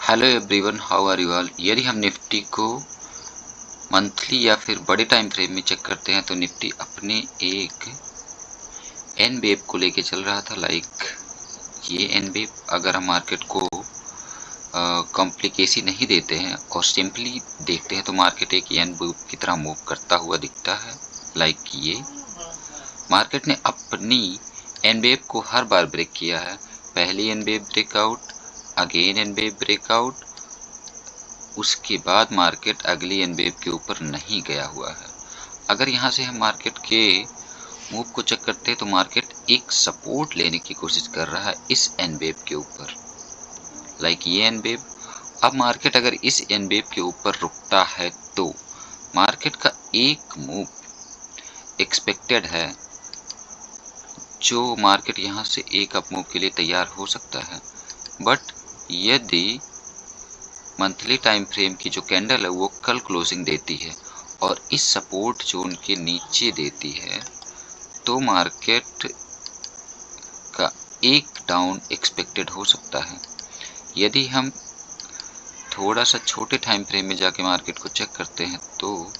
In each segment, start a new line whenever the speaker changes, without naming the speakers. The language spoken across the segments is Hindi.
Hello everyone, how are you all. यदि हम निफ्टी को मंथली या फिर बड़े टाइम फ्रेम में चेक करते हैं तो निफ्टी अपने एक एन वेव को लेके चल रहा था। लाइक ये एन वेव, अगर हम मार्केट को कॉम्प्लिकेसी नहीं देते हैं और सिंपली देखते हैं तो मार्केट एक एन वेव की तरह मूव करता हुआ दिखता है। लाइक ये मार्केट ने अपनी एन वेव को हर बार ब्रेक किया है। पहली N wave breakout, again N wave breakout, उसके बाद मार्केट अगली एन वेव के ऊपर नहीं गया हुआ है। अगर यहाँ से हम मार्केट के मूव को चेक करते हैं तो मार्केट एक सपोर्ट लेने की कोशिश कर रहा है इस एन वेव के ऊपर। लाइक ये एन वेव, अब मार्केट अगर इस एन वेव के ऊपर रुकता है तो मार्केट का एक मूव एक्सपेक्टेड है, जो मार्केट यहाँ से एक अप मूव के लिए तैयार हो सकता है। बट यदि मंथली टाइम फ्रेम की जो कैंडल है वो कल क्लोजिंग देती है और इस सपोर्ट जोन के नीचे देती है तो मार्केट का एक डाउन एक्सपेक्टेड हो सकता है। यदि हम थोड़ा सा छोटे टाइम फ्रेम में जाके मार्केट को चेक करते हैं तो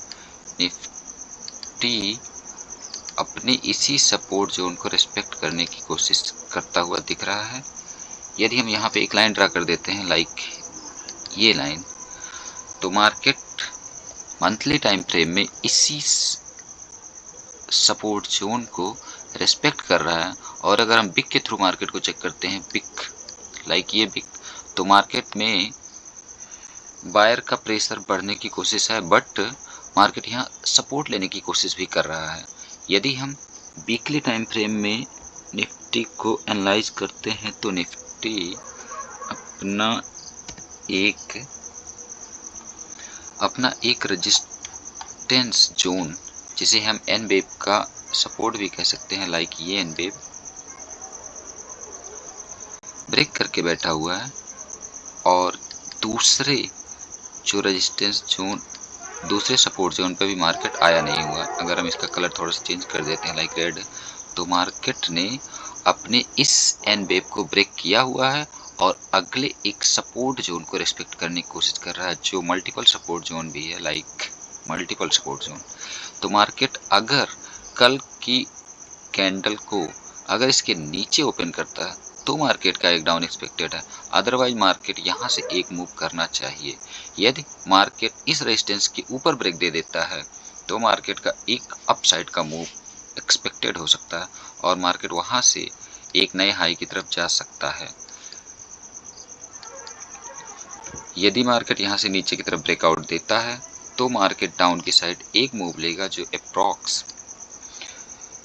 निफ्टी अपने इसी सपोर्ट जोन को रिस्पेक्ट करने की कोशिश करता हुआ दिख रहा है। यदि हम यहाँ पे एक लाइन ड्रा कर देते हैं, लाइक ये लाइन, तो मार्केट मंथली टाइम फ्रेम में इसी सपोर्ट जोन को रेस्पेक्ट कर रहा है। और अगर हम बिग के थ्रू मार्केट को चेक करते हैं, बिग, लाइक ये बिग, तो मार्केट में बायर का प्रेशर बढ़ने की कोशिश है, बट मार्केट यहाँ सपोर्ट लेने की कोशिश भी कर रहा है। यदि हम वीकली टाइम फ्रेम में निफ्टी को एनालाइज करते हैं तो निफ्टी अपना एक रेजिस्टेंस जोन, जिसे हम एन वेव का सपोर्ट भी कह सकते हैं, लाइक ये एन वेव, ब्रेक करके बैठा हुआ है। और दूसरे जो रेजिस्टेंस जोन, दूसरे सपोर्ट जोन पे भी मार्केट आया नहीं हुआ। अगर हम इसका कलर थोड़ा सा चेंज कर देते हैं, लाइक रेड, तो मार्केट ने अपने इस एन वेव को ब्रेक किया हुआ है और अगले एक सपोर्ट जोन को रिस्पेक्ट करने की कोशिश कर रहा है, जो मल्टीपल सपोर्ट जोन भी है, लाइक मल्टीपल सपोर्ट जोन। तो मार्केट अगर कल की कैंडल को अगर इसके नीचे ओपन करता है तो मार्केट का एक डाउन एक्सपेक्टेड है। अदरवाइज मार्केट यहाँ से एक मूव करना चाहिए। यदि मार्केट इस रेजिस्टेंस के ऊपर ब्रेक दे देता है तो मार्केट का एक अपसाइड का मूव एक्सपेक्टेड हो सकता है और मार्केट वहाँ से एक नए हाई की तरफ जा सकता है। यदि मार्केट यहाँ से नीचे की तरफ ब्रेकआउट देता है तो मार्केट डाउन की साइड एक मूव लेगा, जो अप्रॉक्स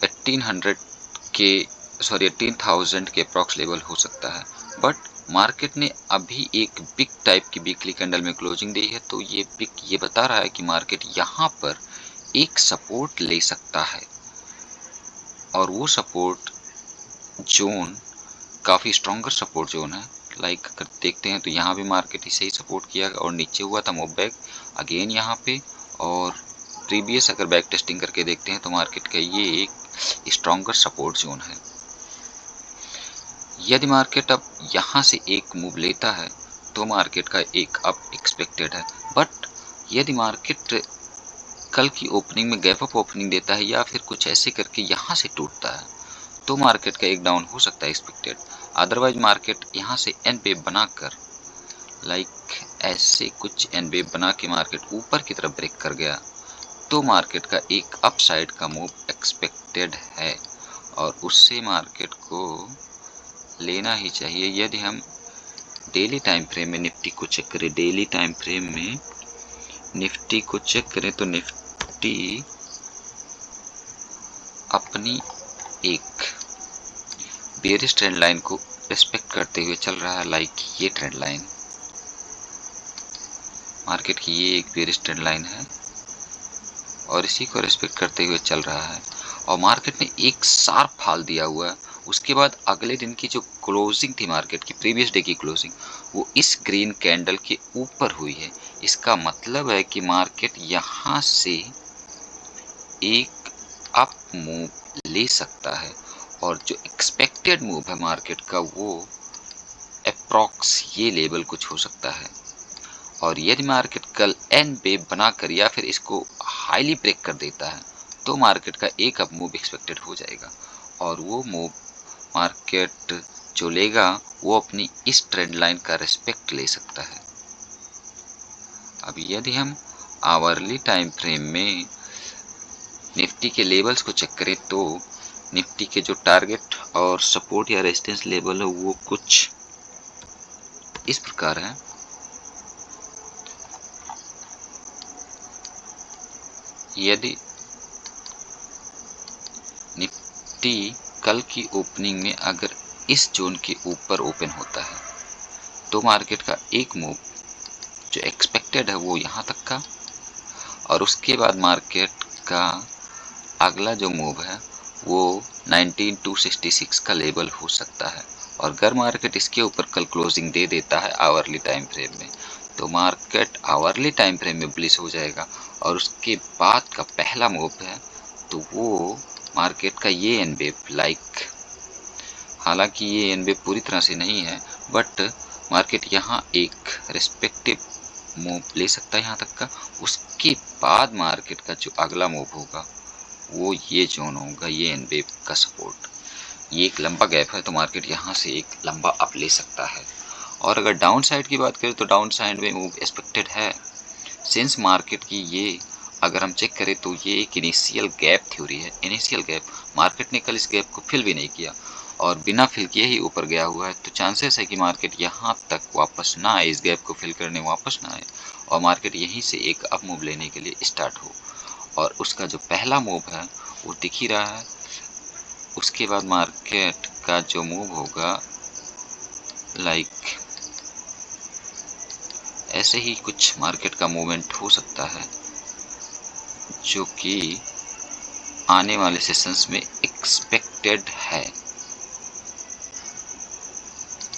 18,000 के अप्रॉक्स लेवल हो सकता है। बट मार्केट ने अभी एक बिग टाइप की वीकली कैंडल में क्लोजिंग दी है, तो ये बिग ये बता रहा है कि मार्केट यहाँ पर एक सपोर्ट ले सकता है और वो सपोर्ट जोन काफ़ी स्ट्रॉन्गर सपोर्ट जोन है। लाइक अगर देखते हैं तो यहाँ भी मार्केट इसे ही सपोर्ट किया और नीचे हुआ था मूव बैक अगेन यहाँ पे। और प्रीवियस अगर बैक टेस्टिंग करके देखते हैं तो मार्केट का ये एक स्ट्रॉन्गर सपोर्ट जोन है। यदि मार्केट अब यहाँ से एक मूव लेता है तो मार्केट का एक अप एक्सपेक्टेड है। बट यदि मार्केट कल की ओपनिंग में गैप अप ओपनिंग देता है या फिर कुछ ऐसे करके यहाँ से टूटता है तो मार्केट का एक डाउन हो सकता है एक्सपेक्टेड। अदरवाइज मार्केट यहाँ से एन वेव बनाकर, लाइक ऐसे कुछ एन वेव बना के मार्केट ऊपर की तरफ ब्रेक कर गया तो मार्केट का एक अपसाइड का मूव एक्सपेक्टेड है और उससे मार्केट को लेना ही चाहिए। यदि हम डेली टाइम फ्रेम में निफ्टी को चेक करें, डेली टाइम फ्रेम में निफ्टी को चेक करें तो निफ्टी अपनी एक बेयरिश ट्रेंड लाइन को रिस्पेक्ट करते हुए चल रहा है, लाइक ये ट्रेंड लाइन, मार्केट की ये एक बेयरिश ट्रेंड लाइन है और इसी को रिस्पेक्ट करते हुए चल रहा है। और मार्केट ने एक शार्प फॉल दिया हुआ है। उसके बाद अगले दिन की जो क्लोजिंग थी मार्केट की, प्रीवियस डे की क्लोजिंग, वो इस ग्रीन कैंडल के ऊपर हुई है। इसका मतलब है कि मार्केट यहाँ से एक अप मूव ले सकता है और जो एक्सपेक्टेड मूव है मार्केट का वो अप्रॉक्स ये लेवल कुछ हो सकता है। और यदि मार्केट कल एन वेव बनाकर या फिर इसको हाईली ब्रेक कर देता है तो मार्केट का एक अप मूव एक्सपेक्टेड हो जाएगा, और वो मूव मार्केट जो लेगा वो अपनी इस ट्रेंड लाइन का रिस्पेक्ट ले सकता है। अब यदि हम आवरली टाइम फ्रेम में निफ्टी के लेवल्स को चेक करें तो निफ्टी के जो टारगेट और सपोर्ट या रेजिस्टेंस लेवल है वो कुछ इस प्रकार है। यदि निफ्टी कल की ओपनिंग में अगर इस जोन के ऊपर ओपन होता है तो मार्केट का एक मूव जो एक्सपेक्टेड है वो यहाँ तक का, और उसके बाद मार्केट का अगला जो मूव है वो 19266 का लेवल हो सकता है। और अगर मार्केट इसके ऊपर कल क्लोजिंग दे देता है आवरली टाइम फ्रेम में तो मार्केट आवरली टाइम फ्रेम में बुलिश हो जाएगा, और उसके बाद का पहला मूव है तो वो मार्केट का ये एन वेव लाइक, हालांकि ये एन वेव पूरी तरह से नहीं है बट मार्केट यहाँ एक रिस्पेक्टिव मूव ले सकता है यहाँ तक का। उसके बाद मार्केट का जो अगला मूव होगा वो ये जोन होगा, ये एन वेव का सपोर्ट। ये एक लंबा गैप है तो मार्केट यहाँ से एक लंबा अप ले सकता है। और अगर डाउन साइड की बात करें तो डाउन साइड में मूव एक्सपेक्टेड है, सिंस मार्केट की ये अगर हम चेक करें तो ये एक इनिशियल गैप थ्योरी है। इनिशियल गैप, मार्केट ने कल इस गैप को फिल भी नहीं किया और बिना फिल किए ही ऊपर गया हुआ है, तो चांसेस है कि मार्केट यहाँ तक वापस ना आए, इस गैप को फिल करने वापस ना आए और मार्केट यहीं से एक अप मूव लेने के लिए स्टार्ट हो। और उसका जो पहला मूव है वो दिख ही रहा है। उसके बाद मार्केट का जो मूव होगा लाइक ऐसे ही कुछ मार्केट का मूवमेंट हो सकता है जो कि आने वाले सेशंस में एक्सपेक्टेड है।